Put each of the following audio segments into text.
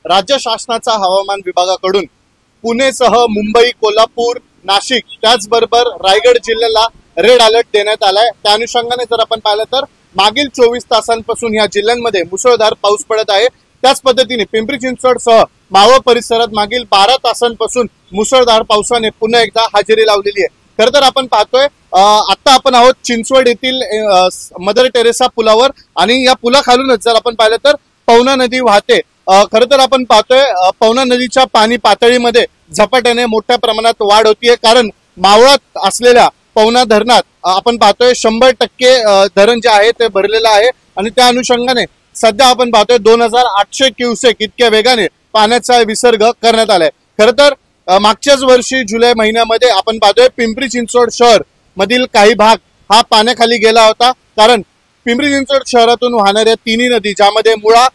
राज्य शासनाचा हवामान विभागाकडून पुणेसह मुंबई, कोल्हापूर, नाशिक त्याचबरोबर रायगड जिल्ह्याला रेड अलर्ट देण्यात आलाय। त्या अनुषंगाने जर आपण पाहिलं तर मागील 24 तासांपासून या जिल्ह्यांमध्ये मुसळधार पाऊस पडत आहे। त्याच पद्धतीने पिंपरी चिंचवडसह मावळ परिसरात मागील 12 तासांपासून मुसळधार पावसाने पुन्हा एकदा हजेरी लावलेली आहे। खरं तर आपण पाहतोय आता आपण आहोत चिंचवड येथील मदर टेरेसा पुलावर आणि या पुलाखालूनच जर आपण पाहिलं तर पवना नदी वाहते। खरं तर आपण पाहतोय पवना नदीच्या पाणी पातळीमध्ये झपाट्याने मोठ्या प्रमाणात वाढ होतीये, कारण मावळात असलेल्या पवना धरणात आपण पाहतोय 100% धरण जे आहे ते भरलेलं आहे आणि त्या अनुषंगाने सध्या आपण पाहतोय 2800 क्युसेक इतक्या वेगाने पाण्याचा विसर्ग करण्यात आलाय। खरं तर मागच्याच वर्षी जुलै महिन्यामध्ये आपण पाहतोय पिंपरी चिंचवड शहर मधील काही भाग हा पाण्याखाली गेला होता, कारण पिंपरी चिंचवड शहरातून वाहणाऱ्या तिन्ही नदी ज्यामध्ये मुळा,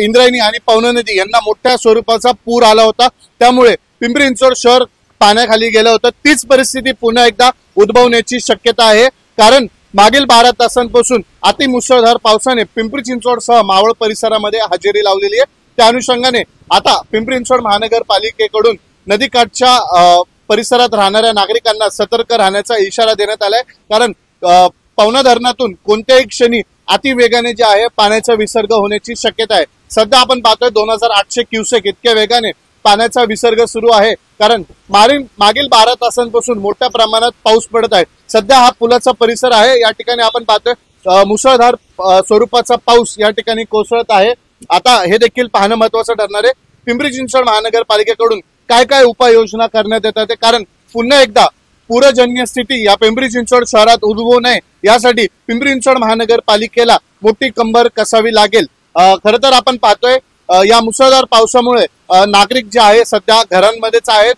इंद्रायणी आणि पवना नदी यांना मोठ्या स्वरूपाचा पूर आला होता। त्यामुळे पिंपरी चिंचवड शहर पाण्याखाली गेलं होतं। तीच परिस्थिती पुन्हा एकदा उद्भवण्याची शक्यता आहे, कारण मागील 12 तासांपासून अतिमुसळधार पावसाने पिंपरी चिंचवडसह मावळ परिसरामध्ये हजेरी लावलेली आहे। त्या अनुषंगाने आता पिंपरी चिंचवड महानगरपालिकेकडून नदीकाठच्या परिसरात राहणाऱ्या नागरिकांना सतर्क राहण्याचा इशारा देण्यात आलाय, कारण पवना धरणातून कोणत्याही क्षणी अतिवेगाने जे आहे पाण्याचा विसर्ग होण्याची शक्यता आहे। सध्या आपण पाहतोय 2800 क्युसेक इतक्या वेगाने पाण्याचा विसर्ग सुरू आहे, कारण मागील 12 तासांपासून मोठ्या प्रमाणात पाऊस पडत आहे। सध्या हा पुलाचा परिसर आहे, या ठिकाणी आपण पाहतोय मुसळधार स्वरूपाचा पाऊस या ठिकाणी कोसळत आहे। आता हे देखील पाहणं महत्वाचं ठरणार आहे पिंपरी चिंचवड महानगरपालिकेकडून काय काय उपाययोजना करण्यात येतात, कारण पुन्हा एकदा पूरजन्य स्थिती या पिंपरी चिंचवड शहरात उद्भवू नये यासाठी पिंपरी चिंचवड महानगरपालिकेला मोठी कंबर कसावी लागेल। खरं तर आपण पाहतोय या मुसळधार पावसामुळे नागरिक जे आहे सध्या घरांमध्येच आहेत,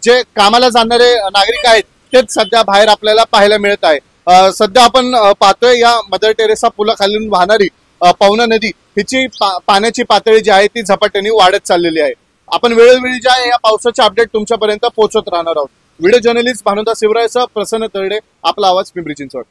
जे कामाला जाणारे नागरिक आहेत तेच सध्या बाहेर आपल्याला पाहायला मिळत आहे। सध्या आपण पाहतोय या मदर टेरेसा पुलाखालून वाहणारी पवना नदी हिची पाण्याची पातळी जी आहे ती झपाट्याने वाढत चाललेली आहे। आपण वेळोवेळी जे आहे या पावसाचे अपडेट तुमच्यापर्यंत पोहोचत राहणार आहोत। व्हिडिओ जर्नलिस्ट भानुदास शिवरायसह प्रसन्न तरडे, आपला आवाज पिंपरी चिंचवड।